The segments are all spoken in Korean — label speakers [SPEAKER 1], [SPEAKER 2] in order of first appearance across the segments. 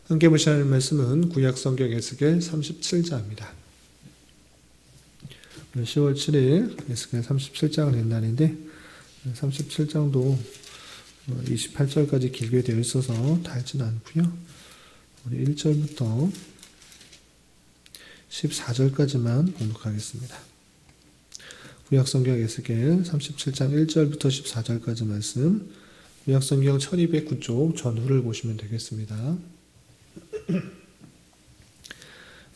[SPEAKER 1] 함께 보실 말씀은 구약성경 에스겔 37장입니다. 10월 7일 에스겔 37장을 낸 날인데 37장도 28절까지 길게 되어 있어서 다 읽지는 않고요. 우리 1절부터 14절까지만 공독하겠습니다. 구약성경 에스겔 37장 1절부터 14절까지 말씀, 구약성경 1209쪽 전후를 보시면 되겠습니다.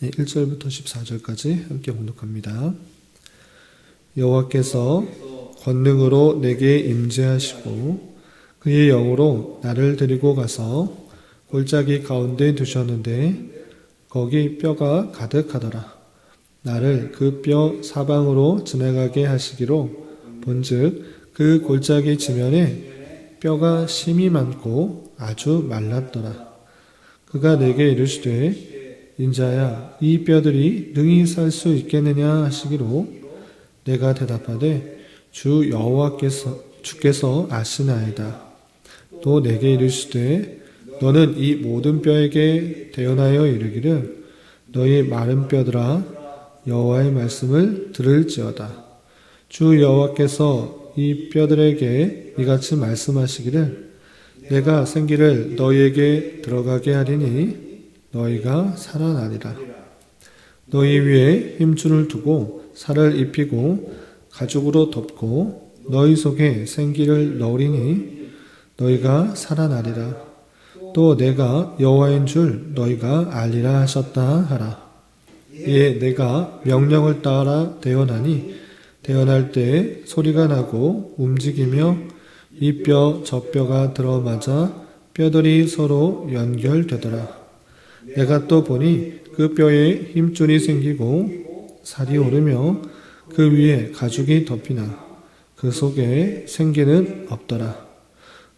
[SPEAKER 1] 1절부터 14절까지 함께 공독합니다. 여호와께서 권능으로 내게 임재하시고 그의 영으로 나를 데리고 가서 골짜기 가운데 두셨는데 거기 뼈가 가득하더라. 나를 그 뼈 사방으로 지나가게 하시기로 본즉 그 골짜기 지면에 뼈가 심이 많고 아주 말랐더라. 그가 내게 이르시되 인자야 이 뼈들이 능히 살 수 있겠느냐 하시기로 내가 대답하되 주 주께서 아시나이다. 또 내게 이르시되 너는 이 모든 뼈에게 대언하여 이르기를 너희 마른 뼈들아 여호와의 말씀을 들을지어다. 주 여호와께서 이 뼈들에게 이같이 말씀하시기를 내가 생기를 너희에게 들어가게 하리니 너희가 살아나리라. 너희 위에 힘줄을 두고 살을 입히고 가죽으로 덮고 너희 속에 생기를 넣으리니 너희가 살아나리라. 또 내가 여호와인 줄 너희가 알리라 하셨다 하라. 이에 내가 명령을 따라 대언하니 대언할 때 소리가 나고 움직이며 이 뼈 저 뼈가 들어맞아 뼈들이 서로 연결되더라. 내가 또 보니 그 뼈에 힘줄이 생기고 살이 오르며 그 위에 가죽이 덮이나 그 속에 생기는 없더라.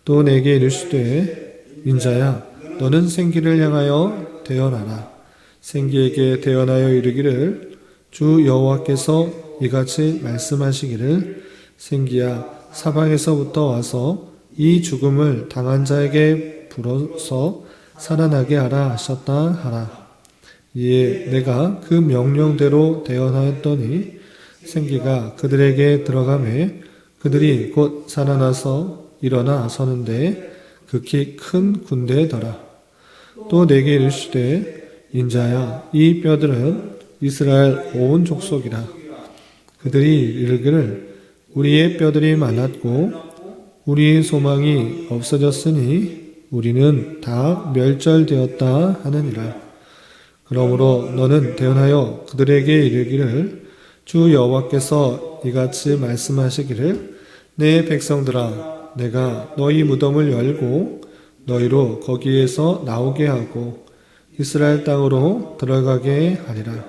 [SPEAKER 1] 또 내게 이르시되 인자야 너는 생기를 향하여 대언하라. 생기에게 대언하여 이르기를 주 여호와께서 이같이 말씀하시기를 생기야 사방에서부터 와서 이 죽음을 당한 자에게 불어서 살아나게 하라 하셨다 하라. 이에 내가 그 명령대로 대언하였더니 생기가 그들에게 들어가매 그들이 곧 살아나서 일어나 서는데 극히 큰 군대더라. 또 내게 이르시되 인자야 이 뼈들은 이스라엘 온 족속이라. 그들이 이르기를 우리의 뼈들이 많았고 우리의 소망이 없어졌으니 우리는 다 멸절되었다 하느니라. 그러므로 너는 대언하여 그들에게 이르기를 주 여호와께서 이같이 말씀하시기를 내 백성들아 내가 너희 무덤을 열고 너희로 거기에서 나오게 하고 이스라엘 땅으로 들어가게 하리라.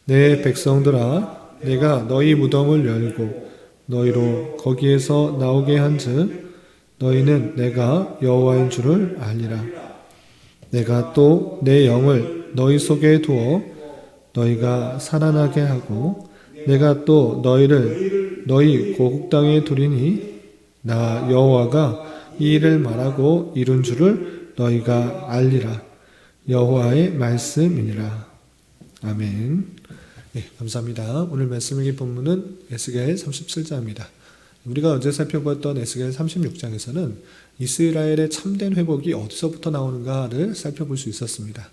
[SPEAKER 1] 내 백성들아 내가 너희 무덤을 열고 너희로 거기에서 나오게 한즉 너희는 내가 여호와인 줄을 알리라. 내가 또 내 영을 너희 속에 두어 너희가 살아나게 하고 내가 또 너희를 너희 고국 땅에 두리니 나 여호와가 이 일을 말하고 이룬 줄을 너희가 알리라. 여호와의 말씀이니라. 아멘. 네, 감사합니다. 오늘 말씀의 본문은 에스겔 37장입니다. 우리가 어제 살펴봤던 에스겔 36장에서는 이스라엘의 참된 회복이 어디서부터 나오는가를 살펴볼 수 있었습니다.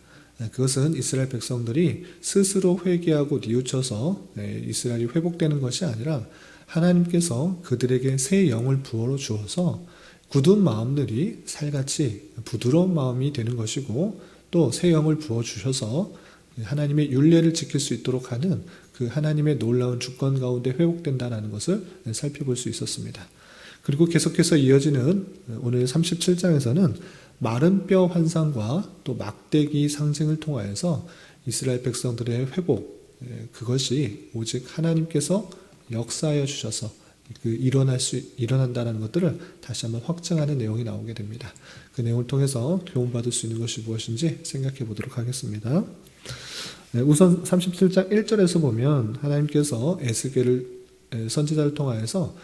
[SPEAKER 1] 그것은 이스라엘 백성들이 스스로 회개하고 뉘우쳐서 이스라엘이 회복되는 것이 아니라 하나님께서 그들에게 새 영을 부어 주어서 굳은 마음들이 살같이 부드러운 마음이 되는 것이고 또 새 영을 부어 주셔서 하나님의 율례를 지킬 수 있도록 하는 그 하나님의 놀라운 주권 가운데 회복된다는 것을 살펴볼 수 있었습니다. 그리고 계속해서 이어지는 오늘 37장에서는 마른 뼈 환상과 또 막대기 상징을 통하여서 이스라엘 백성들의 회복, 그것이 오직 하나님께서 역사하여 주셔서 일어난다는 것들을 다시 한번 확증하는 내용이 나오게 됩니다. 그 내용을 통해서 교훈받을 수 있는 것이 무엇인지 생각해 보도록 하겠습니다. 우선 37장 1절에서 보면 하나님께서 에스겔을 선지자를 통하여서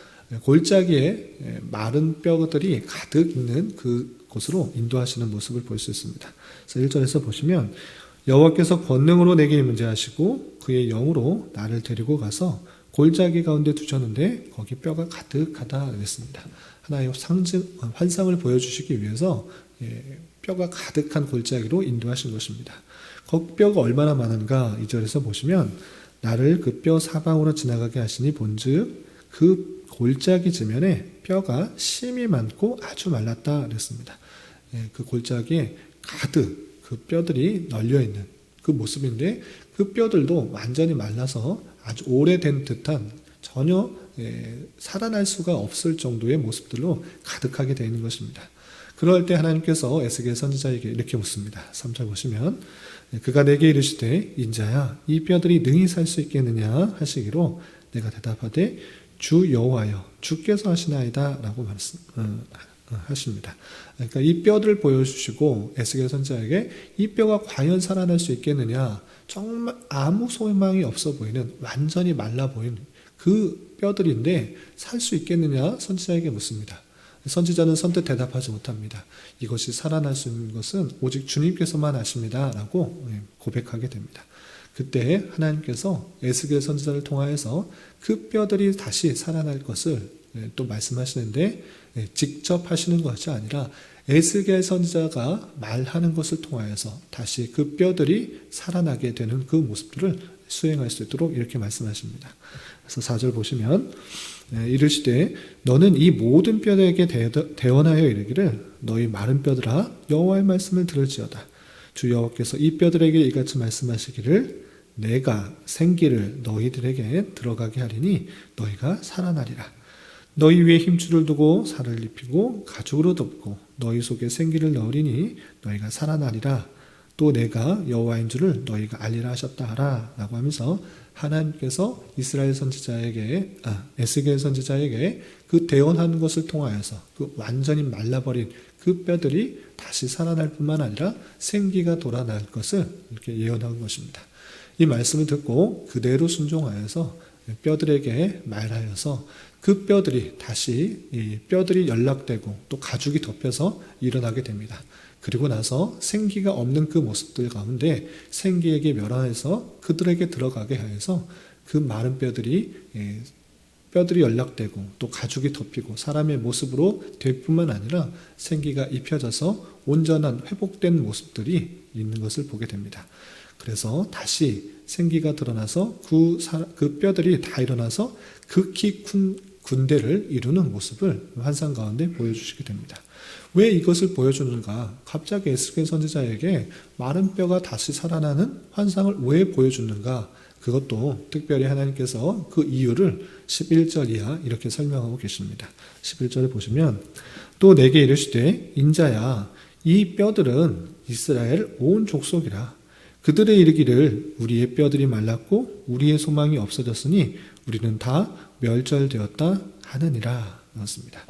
[SPEAKER 1] 골짜기에 마른 뼈들이 가득 있는 그 곳으로 인도하시는 모습을 볼 수 있습니다. 그래서 1절에서 보시면 여호와께서 권능으로 내게 임재하시고 그의 영으로 나를 데리고 가서 골짜기 가운데 두셨는데 거기 뼈가 가득하다 그랬습니다. 하나의 환상을 보여주시기 위해서 뼈가 가득한 골짜기로 인도하신 것입니다. 그 뼈가 얼마나 많은가 2절에서 보시면 나를 그 뼈 사방으로 지나가게 하시니 본즉 그 골짜기 지면에 뼈가 심이 많고 아주 말랐다 그랬습니다. 그 골짜기에 가득 그 뼈들이 널려있는 그 모습인데 그 뼈들도 완전히 말라서 아주 오래된 듯한 전혀 살아날 수가 없을 정도의 모습들로 가득하게 되어 있는 것입니다. 그럴 때 하나님께서 에스겔 선지자에게 이렇게 묻습니다. 3절 보시면 그가 내게 이르시되 인자야 이 뼈들이 능히 살 수 있겠느냐 하시기로 내가 대답하되 주 여호와여 주께서 하시나이다 라고 하십니다. 그러니까 이 뼈들을 보여주시고 에스겔 선지자에게 이 뼈가 과연 살아날 수 있겠느냐 정말 아무 소망이 없어 보이는 완전히 말라 보이는 그 뼈들인데 살 수 있겠느냐 선지자에게 묻습니다. 선지자는 선뜻 대답하지 못합니다. 이것이 살아날 수 있는 것은 오직 주님께서만 아십니다 라고 고백하게 됩니다. 그때 하나님께서 에스겔 선지자를 통하여서 그 뼈들이 다시 살아날 것을 또 말씀하시는데 직접 하시는 것이 아니라 에스겔 선지자가 말하는 것을 통하여서 다시 그 뼈들이 살아나게 되는 그 모습들을 수행할 수 있도록 이렇게 말씀하십니다. 그래서 4절 보시면 이르시되 너는 이 모든 뼈들에게 대언하여 이르기를 너희 마른 뼈들아 여호와의 말씀을 들을지어다. 주 여호와께서 이 뼈들에게 이같이 말씀하시기를 내가 생기를 너희들에게 들어가게 하리니 너희가 살아나리라. 너희 위에 힘줄을 두고 살을 입히고 가죽으로 덮고 너희 속에 생기를 넣으리니 너희가 살아나리라. 또 내가 여호와인 줄을 너희가 알리라 하셨다 하라 라고 하면서 하나님께서 이스라엘 선지자에게 에스겔 선지자에게 그 대언하는 것을 통하여서 그 완전히 말라버린 그 뼈들이 다시 살아날 뿐만 아니라 생기가 돌아날 것을 이렇게 예언한 것입니다. 이 말씀을 듣고 그대로 순종하여서 뼈들에게 말하여서 그 뼈들이 다시 이 뼈들이 연락되고 또 가죽이 덮여서 일어나게 됩니다. 그리고 나서 생기가 없는 그 모습들 가운데 생기에게 멸하여서 그들에게 들어가게 하여서 그 마른 뼈들이 연락되고 또 가죽이 덮이고 사람의 모습으로 될 뿐만 아니라 생기가 입혀져서 온전한 회복된 모습들이 있는 것을 보게 됩니다. 그래서 다시 생기가 드러나서 그 뼈들이 다 일어나서 극히 큰 군대를 이루는 모습을 환상 가운데 보여주시게 됩니다. 왜 이것을 보여주는가? 갑자기 에스겔 선지자에게 마른 뼈가 다시 살아나는 환상을 왜 보여주는가? 그것도 특별히 하나님께서 그 이유를 11절 이하 이렇게 설명하고 계십니다. 11절에 보시면 또 내게 이르시되 인자야 이 뼈들은 이스라엘 온 족속이라. 그들의 이르기를 우리의 뼈들이 말랐고 우리의 소망이 없어졌으니 우리는 다 멸절되었다 하느니라. 그렇습니다.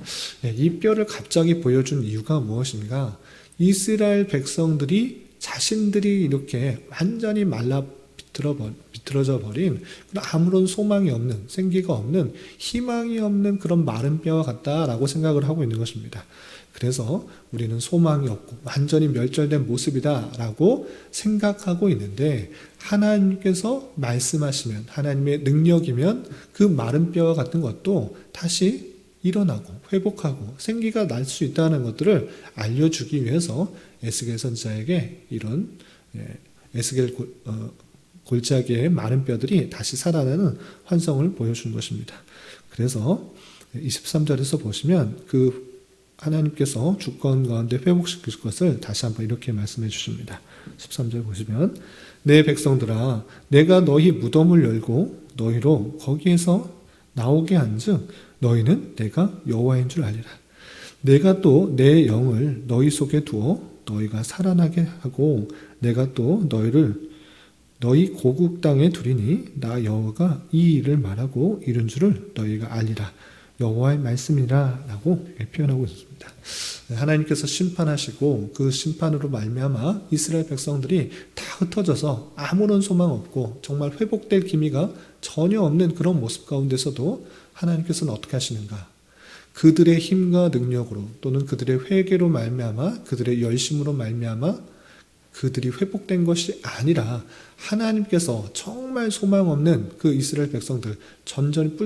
[SPEAKER 1] 이 뼈를 갑자기 보여준 이유가 무엇인가? 이스라엘 백성들이 자신들이 이렇게 완전히 말라 비틀어져 버린 아무런 소망이 없는, 생기가 없는, 희망이 없는 그런 마른 뼈와 같다라고 생각을 하고 있는 것입니다. 그래서 우리는 소망이 없고 완전히 멸절된 모습이다라고 생각하고 있는데 하나님께서 말씀하시면 하나님의 능력이면 그 마른 뼈와 같은 것도 다시 일어나고 회복하고 생기가 날 수 있다는 것들을 알려주기 위해서 에스겔 선지자에게 이런 에스겔 골짜기의 마른 뼈들이 다시 살아나는 환상을 보여주는 것입니다. 그래서 23절에서 보시면 그 하나님께서 주권 가운데 회복시킬 것을 다시 한번 이렇게 말씀해 주십니다. 13절 보시면 내 백성들아 내가 너희 무덤을 열고 너희로 거기에서 나오게 한즉 너희는 내가 여호와인 줄 알리라. 내가 또 내 영을 너희 속에 두어 너희가 살아나게 하고 내가 또 너희를 너희 고국 땅에 두리니 나 여호와가 이 일을 말하고 이룬 줄을 너희가 알리라. 여호와의 말씀이라 라고 표현하고 있습니다. 하나님께서 심판하시고 그 심판으로 말미암아 이스라엘 백성들이 다 흩어져서 아무런 소망 없고 정말 회복될 기미가 전혀 없는 그런 모습 가운데서도 하나님께서는 어떻게 하시는가? 그들의 힘과 능력으로 또는 그들의 회개로 말미암아 그들의 열심으로 말미암아 그들이 회복된 것이 아니라 하나님께서 정말 소망 없는 그 이스라엘 백성들 전전이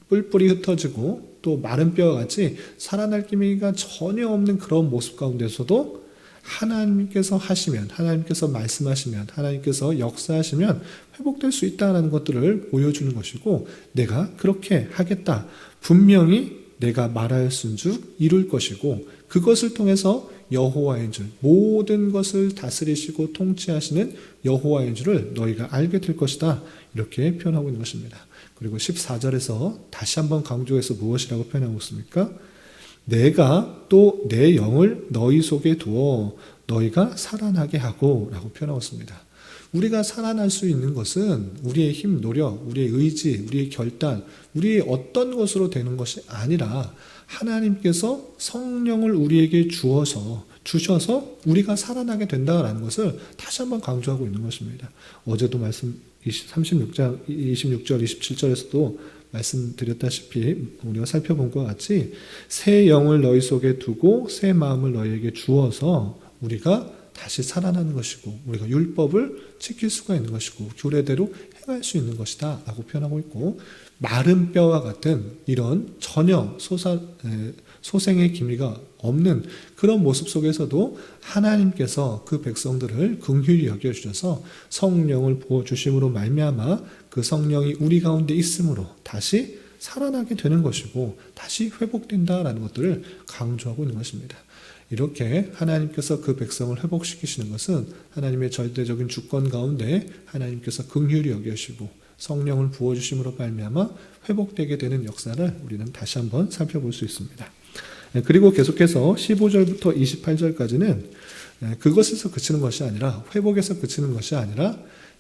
[SPEAKER 1] 뿔뿔이 흩어지고 또 마른 뼈와 같이 살아날 기미가 전혀 없는 그런 모습 가운데서도 하나님께서 하시면, 하나님께서 말씀하시면, 하나님께서 역사하시면 회복될 수 있다는 것들을 보여주는 것이고, 내가 그렇게 하겠다. 분명히 내가 말하였은즉 이룰 것이고, 그것을 통해서 여호와인 줄, 모든 것을 다스리시고 통치하시는 여호와인 줄을 너희가 알게 될 것이다. 이렇게 표현하고 있는 것입니다. 그리고 14절에서 다시 한번 강조해서 무엇이라고 표현하고 있습니까? 내가 또 내 영을 너희 속에 두어 너희가 살아나게 하고 라고 표현하고 있습니다. 우리가 살아날 수 있는 것은 우리의 힘, 노력, 우리의 의지, 우리의 결단, 우리의 어떤 것으로 되는 것이 아니라 하나님께서 성령을 우리에게 주셔서 우리가 살아나게 된다는 것을 다시 한번 강조하고 있는 것입니다. 어제도 말씀 36장 26절 27절에서도 말씀드렸다시피 우리가 살펴본 것과 같이 새 영을 너희 속에 두고 새 마음을 너희에게 주어서 우리가 다시 살아나는 것이고 우리가 율법을 지킬 수가 있는 것이고 규례대로 행할 수 있는 것이다 라고 표현하고 있고, 마른 뼈와 같은 이런 전혀 소생의 기미가 없는 그런 모습 속에서도 하나님께서 그 백성들을 긍휼히 여겨주셔서 성령을 부어주심으로 말미암아 그 성령이 우리 가운데 있으므로 다시 살아나게 되는 것이고 다시 회복된다라는 것들을 강조하고 있는 것입니다. 이렇게 하나님께서 그 백성을 회복시키시는 것은 하나님의 절대적인 주권 가운데 하나님께서 긍휼히 여겨주시고 성령을 부어주심으로 말미암아 회복되게 되는 역사를 우리는 다시 한번 살펴볼 수 있습니다. 그리고 계속해서 15절부터 28절까지는 그것에서 그치는 것이 아니라, 회복에서 그치는 것이 아니라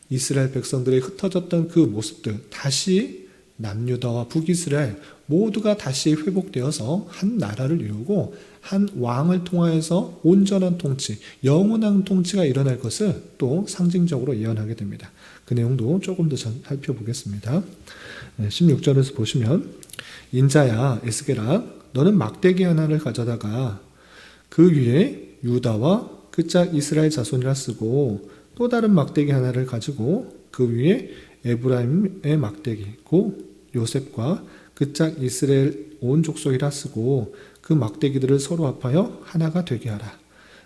[SPEAKER 1] 이스라엘 백성들의 흩어졌던 그 모습들, 다시 남유다와 북이스라엘 모두가 다시 회복되어서 한 나라를 이루고 한 왕을 통하여서 온전한 통치, 영원한 통치가 일어날 것을 또 상징적으로 예언하게 됩니다. 그 내용도 조금 더 살펴보겠습니다. 16절에서 보시면, 인자야 에스겔아 너는 막대기 하나를 가져다가 그 위에 유다와 그 짝 이스라엘 자손이라 쓰고 또 다른 막대기 하나를 가지고 그 위에 에브라임의 막대기 곧 요셉과 그 짝 이스라엘 온 족속이라 쓰고 그 막대기들을 서로 합하여 하나가 되게 하라.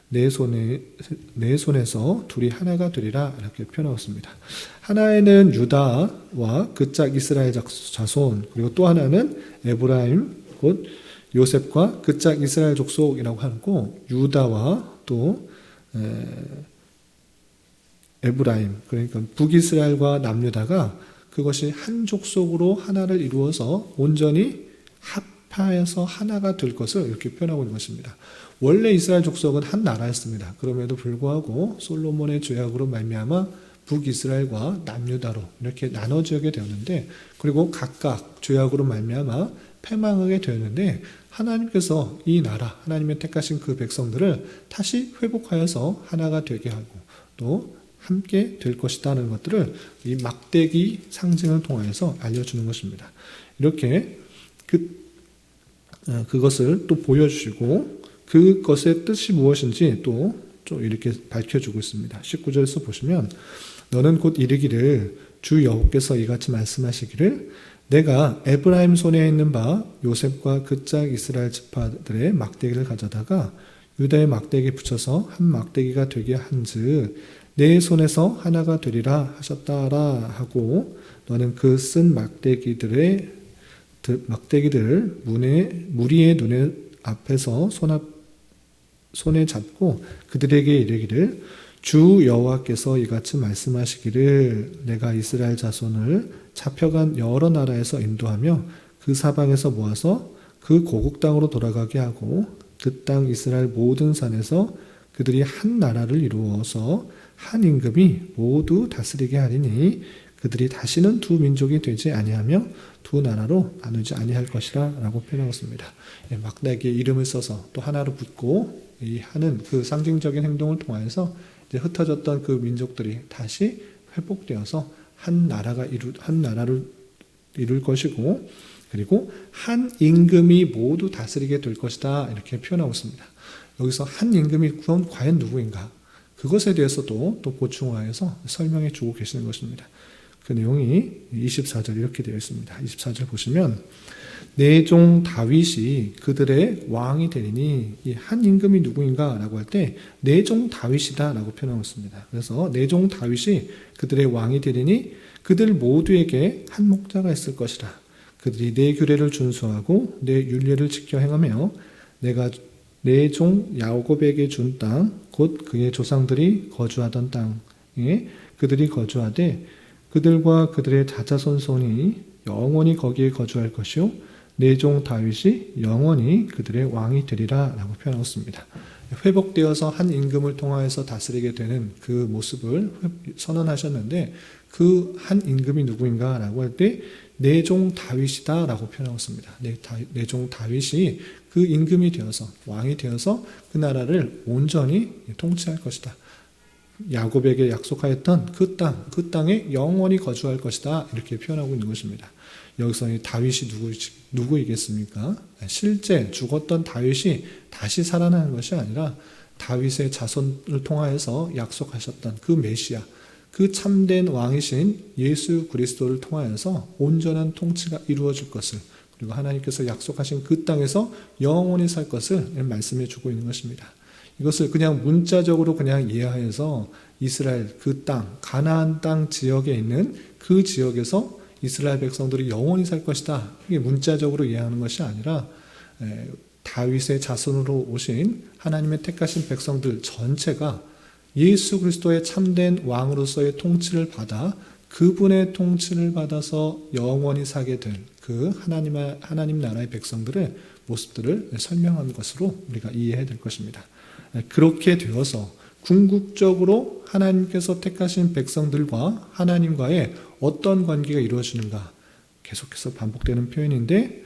[SPEAKER 1] 내 손에서 둘이 하나가 되리라. 이렇게 표현하였습니다. 하나에는 유다와 그 짝 이스라엘 자손, 그리고 또 하나는 에브라임 곧 요셉과 그 짝 이스라엘 족속이라고 하고, 유다와 또 에브라임, 그러니까 북이스라엘과 남유다가 그것이 한 족속으로 하나를 이루어서 온전히 합하여서 하나가 될 것을 이렇게 표현하고 있는 것입니다. 원래 이스라엘 족속은 한 나라였습니다. 그럼에도 불구하고 솔로몬의 죄악으로 말미암아 북이스라엘과 남유다로 이렇게 나눠지게 되었는데, 그리고 각각 죄악으로 말미암아 패망하게 되었는데, 하나님께서 이 나라, 하나님의 택하신 그 백성들을 다시 회복하여서 하나가 되게 하고 또 함께 될 것이다는 것들을 이 막대기 상징을 통하여서 알려주는 것입니다. 이렇게 그것을 또 보여주시고 그것의 뜻이 무엇인지 또 좀 이렇게 밝혀주고 있습니다. 19절에서 보시면, 너는 곧 이르기를 주 여호께서 이같이 말씀하시기를 내가 에브라임 손에 있는 바 요셉과 그 짝 이스라엘 지파들의 막대기를 가져다가 유다의 막대기에 붙여서 한 막대기가 되게 한즉 내 손에서 하나가 되리라 하셨다라 하고, 너는 그 쓴 막대기들을 무리의 눈에 앞에서 손에 잡고 그들에게 이르기를 주 여호와께서 이같이 말씀하시기를 내가 이스라엘 자손을 잡혀간 여러 나라에서 인도하며 그 사방에서 모아서 그 고국 땅으로 돌아가게 하고 그 땅 이스라엘 모든 산에서 그들이 한 나라를 이루어서 한 임금이 모두 다스리게 하리니 그들이 다시는 두 민족이 되지 아니하며 두 나라로 나누지 아니할 것이라 라고 표현하였습니다. 막대기에 이름을 써서 또 하나로 붙고 이 하는 그 상징적인 행동을 통해서 이제 흩어졌던 그 민족들이 다시 회복되어서 한 나라를 이룰 것이고, 그리고 한 임금이 모두 다스리게 될 것이다. 이렇게 표현하고 있습니다. 여기서 한 임금이 그건 과연 누구인가? 그것에 대해서도 또 보충하여서 설명해 주고 계시는 것입니다. 그 내용이 24절 이렇게 되어 있습니다. 24절 보시면 내 종 다윗이 그들의 왕이 되리니 이 한 임금이 누구인가? 라고 할 때 내 종 다윗이다 라고 표현하고 있습니다. 그래서 내 종 다윗이 그들의 왕이 되리니 그들 모두에게 한 목자가 있을 것이라. 그들이 내 규례를 준수하고 내 율례를 지켜 행하며 내가 내 종 야곱에게 준 땅 곧 그의 조상들이 거주하던 땅에 그들이 거주하되 그들과 그들의 자자손손이 영원히 거기에 거주할 것이요 내 종 다윗이 영원히 그들의 왕이 되리라 라고 표현하고 있습니다. 회복되어서 한 임금을 통하여서 다스리게 되는 그 모습을 선언하셨는데 그 한 임금이 누구인가 라고 할 때 내 종 다윗이다 라고 표현하고 있습니다. 내 종 다윗이 그 임금이 되어서 왕이 되어서 그 나라를 온전히 통치할 것이다. 야곱에게 약속하였던 그 땅에 영원히 거주할 것이다. 이렇게 표현하고 있는 것입니다. 여기서 이 다윗이 누구이겠습니까? 실제 죽었던 다윗이 다시 살아나는 것이 아니라 다윗의 자손을 통하여서 약속하셨던 그 메시아, 그 참된 왕이신 예수 그리스도를 통하여서 온전한 통치가 이루어질 것을, 그리고 하나님께서 약속하신 그 땅에서 영원히 살 것을 말씀해 주고 있는 것입니다. 이것을 그냥 문자적으로 그냥 이해하여서 이스라엘 그 땅, 가나안 땅 지역에 있는 그 지역에서 이스라엘 백성들이 영원히 살 것이다. 이게 문자적으로 이해하는 것이 아니라 다윗의 자손으로 오신 하나님의 택하신 백성들 전체가 예수 그리스도의 참된 왕으로서의 통치를 받아 그분의 통치를 받아서 영원히 살게 될 그 하나님 나라의 백성들의 모습들을 설명한 것으로 우리가 이해해야 될 것입니다. 그렇게 되어서 궁극적으로 하나님께서 택하신 백성들과 하나님과의 어떤 관계가 이루어지는가 계속해서 반복되는 표현인데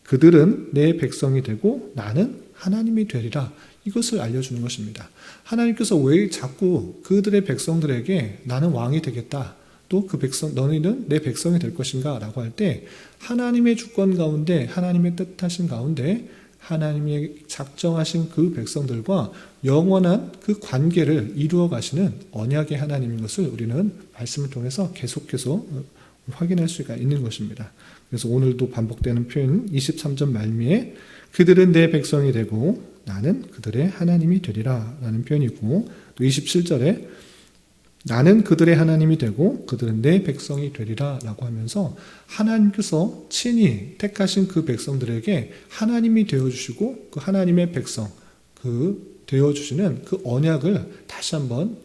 [SPEAKER 1] 그들은 내 백성이 되고 나는 하나님이 되리라 이것을 알려주는 것입니다. 하나님께서 왜 자꾸 그들의 백성들에게 나는 왕이 되겠다 또 그 백성 너희는 내 백성이 될 것인가 라고 할 때 하나님의 주권 가운데 하나님의 뜻하신 가운데 하나님의 작정하신 그 백성들과 영원한 그 관계를 이루어 가시는 언약의 하나님인 것을 우리는 말씀을 통해서 계속해서 확인할 수가 있는 것입니다. 그래서 오늘도 반복되는 표현 23절 말미에 그들은 내 백성이 되고 나는 그들의 하나님이 되리라 라는 표현이고 또 27절에 나는 그들의 하나님이 되고 그들은 내 백성이 되리라 라고 하면서 하나님께서 친히 택하신 그 백성들에게 하나님이 되어주시고 그 하나님의 백성 그 되어주시는 그 언약을 다시 한번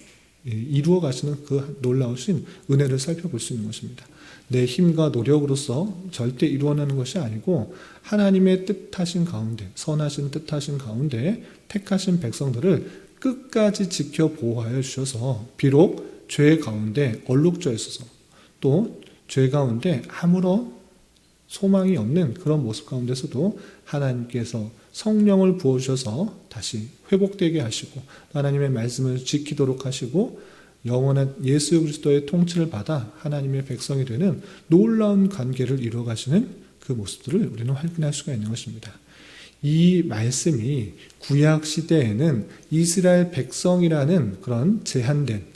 [SPEAKER 1] 이루어 가시는 그 놀라우신 은혜를 살펴볼 수 있는 것입니다. 내 힘과 노력으로서 절대 이루어내는 것이 아니고 하나님의 뜻하신 가운데 선하신 뜻하신 가운데 택하신 백성들을 끝까지 지켜 보호하여 주셔서 비록 죄 가운데 얼룩져 있어서 또 죄 가운데 아무런 소망이 없는 그런 모습 가운데서도 하나님께서 성령을 부어주셔서 다시 회복되게 하시고 하나님의 말씀을 지키도록 하시고 영원한 예수 그리스도의 통치를 받아 하나님의 백성이 되는 놀라운 관계를 이루어 가시는 그 모습들을 우리는 확인할 수가 있는 것입니다. 이 말씀이 구약 시대에는 이스라엘 백성이라는 그런 제한된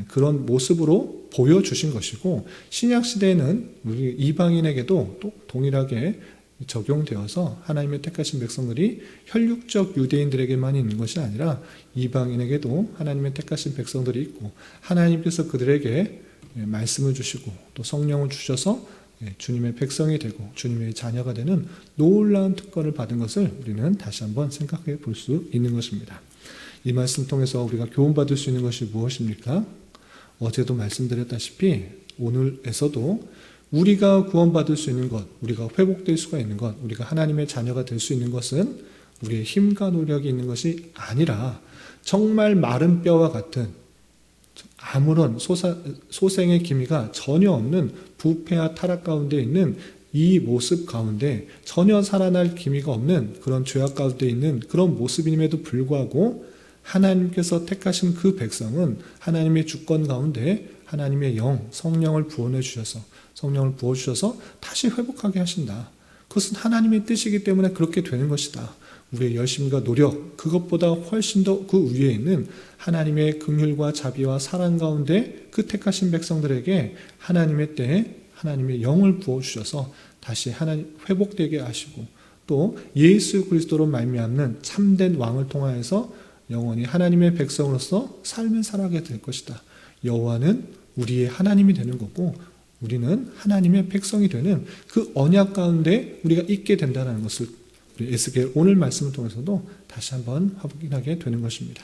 [SPEAKER 1] 그런 모습으로 보여주신 것이고 신약 시대에는 우리 이방인에게도 또 동일하게 적용되어서 하나님의 택하신 백성들이 혈육적 유대인들에게만 있는 것이 아니라 이방인에게도 하나님의 택하신 백성들이 있고 하나님께서 그들에게 말씀을 주시고 또 성령을 주셔서 주님의 백성이 되고 주님의 자녀가 되는 놀라운 특권을 받은 것을 우리는 다시 한번 생각해 볼 수 있는 것입니다. 이 말씀 통해서 우리가 교훈받을 수 있는 것이 무엇입니까? 어제도 말씀드렸다시피 오늘에서도 우리가 구원받을 수 있는 것, 우리가 회복될 수가 있는 것, 우리가 하나님의 자녀가 될 수 있는 것은 우리의 힘과 노력이 있는 것이 아니라 정말 마른 뼈와 같은 아무런 소생의 기미가 전혀 없는 부패와 타락 가운데 있는 이 모습 가운데 전혀 살아날 기미가 없는 그런 죄악 가운데 있는 그런 모습임에도 불구하고 하나님께서 택하신 그 백성은 하나님의 주권 가운데 하나님의 영, 성령을 성령을 부어주셔서 다시 회복하게 하신다. 그것은 하나님의 뜻이기 때문에 그렇게 되는 것이다. 우리의 열심과 노력, 그것보다 훨씬 더 그 위에 있는 하나님의 긍휼과 자비와 사랑 가운데 그 택하신 백성들에게 하나님의 때에 하나님의 영을 부어주셔서 다시 하나님 회복되게 하시고 또 예수 그리스도로 말미암는 참된 왕을 통하여서 영원히 하나님의 백성으로서 삶을 살아가게 될 것이다. 여호와는 우리의 하나님이 되는 거고 우리는 하나님의 백성이 되는 그 언약 가운데 우리가 있게 된다는 것을 우리 에스겔 오늘 말씀을 통해서도 다시 한번 확인하게 되는 것입니다.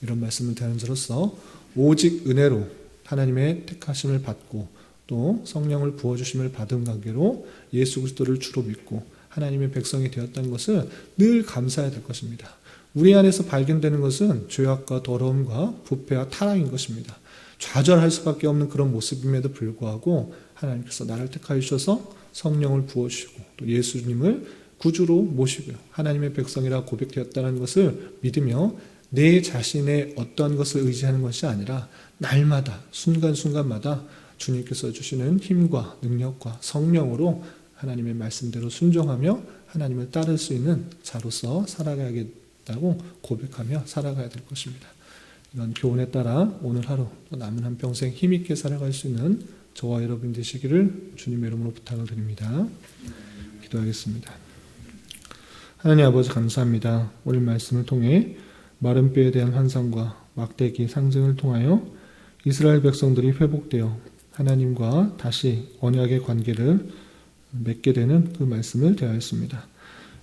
[SPEAKER 1] 이런 말씀을 대하는 자로서 오직 은혜로 하나님의 택하심을 받고 또 성령을 부어주심을 받은 관계로 예수 그리스도를 주로 믿고 하나님의 백성이 되었다는 것을 늘 감사해야 될 것입니다. 우리 안에서 발견되는 것은 죄악과 더러움과 부패와 타락인 것입니다. 좌절할 수밖에 없는 그런 모습임에도 불구하고 하나님께서 나를 택하여 주셔서 성령을 부어주시고 또 예수님을 구주로 모시고 하나님의 백성이라 고백되었다는 것을 믿으며 내 자신의 어떠한 것을 의지하는 것이 아니라 날마다 순간순간마다 주님께서 주시는 힘과 능력과 성령으로 하나님의 말씀대로 순종하며 하나님을 따를 수 있는 자로서 살아가야겠다고 고백하며 살아가야 될 것입니다. 이런 교훈에 따라 오늘 하루 또 남은 한평생 힘있게 살아갈 수 있는 저와 여러분 되시기를 주님의 이름으로 부탁을 드립니다. 기도하겠습니다. 하나님 아버지 감사합니다. 오늘 말씀을 통해 마른 뼈에 대한 환상과 막대기 상징을 통하여 이스라엘 백성들이 회복되어 하나님과 다시 언약의 관계를 맺게 되는 그 말씀을 대하였습니다.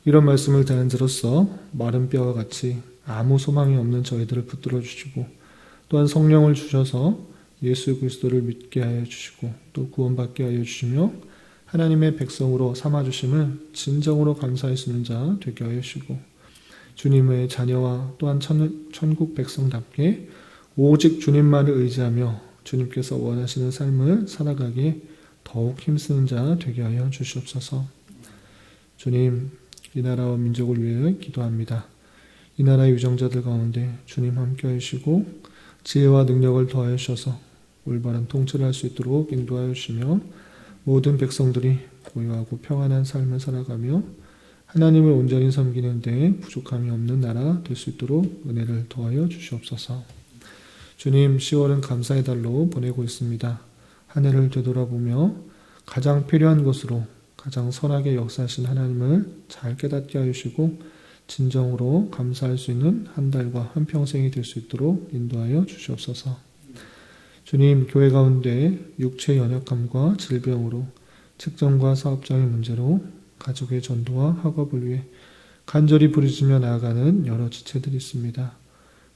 [SPEAKER 1] 이런 말씀을 대하는 자로서 마른 뼈와 같이 아무 소망이 없는 저희들을 붙들어 주시고 또한 성령을 주셔서 예수 그리스도를 믿게 하여 주시고 또 구원받게 하여 주시며 하나님의 백성으로 삼아주심을 진정으로 감사할 수 있는 자 되게 하여 주시고 주님의 자녀와 또한 천국 백성답게 오직 주님만을 의지하며 주님께서 원하시는 삶을 살아가기에 더욱 힘쓰는 자 되게 하여 주시옵소서. 주님, 이 나라와 민족을 위해 기도합니다. 이 나라의 유정자들 가운데 주님 함께 하시고 지혜와 능력을 더하여 주셔서 올바른 통치를 할 수 있도록 인도하여 주시며 모든 백성들이 고요하고 평안한 삶을 살아가며 하나님을 온전히 섬기는 데 부족함이 없는 나라 될 수 있도록 은혜를 더하여 주시옵소서. 주님, 10월은 감사의 달로 보내고 있습니다. 한 해를 되돌아보며 가장 필요한 것으로 가장 선하게 역사하신 하나님을 잘 깨닫게 하시고 진정으로 감사할 수 있는 한 달과 한 평생이 될 수 있도록 인도하여 주시옵소서. 주님, 교회 가운데 육체의 연약함과 질병으로 책정과 사업장의 문제로 가족의 전도와 학업을 위해 간절히 부르짖며 나아가는 여러 지체들이 있습니다.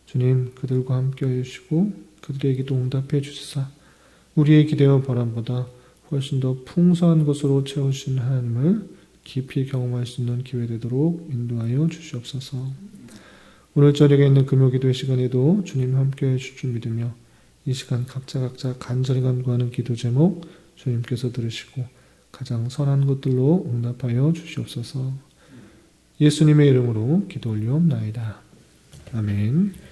[SPEAKER 1] 주님, 그들과 함께 해주시고 그들의 기도 응답해 주시사 우리의 기대와 바람보다 훨씬 더 풍성한 것으로 채우신 하나님을 깊이 경험할 수 있는 기회 되도록 인도하여 주시옵소서. 오늘 저녁에 있는 금요기도의 시간에도 주님 함께 해주실 줄 믿으며 이 시간 각자 간절히 간구하는 기도 제목 주님께서 들으시고 가장 선한 것들로 응답하여 주시옵소서. 예수님의 이름으로 기도 올리옵나이다. 아멘.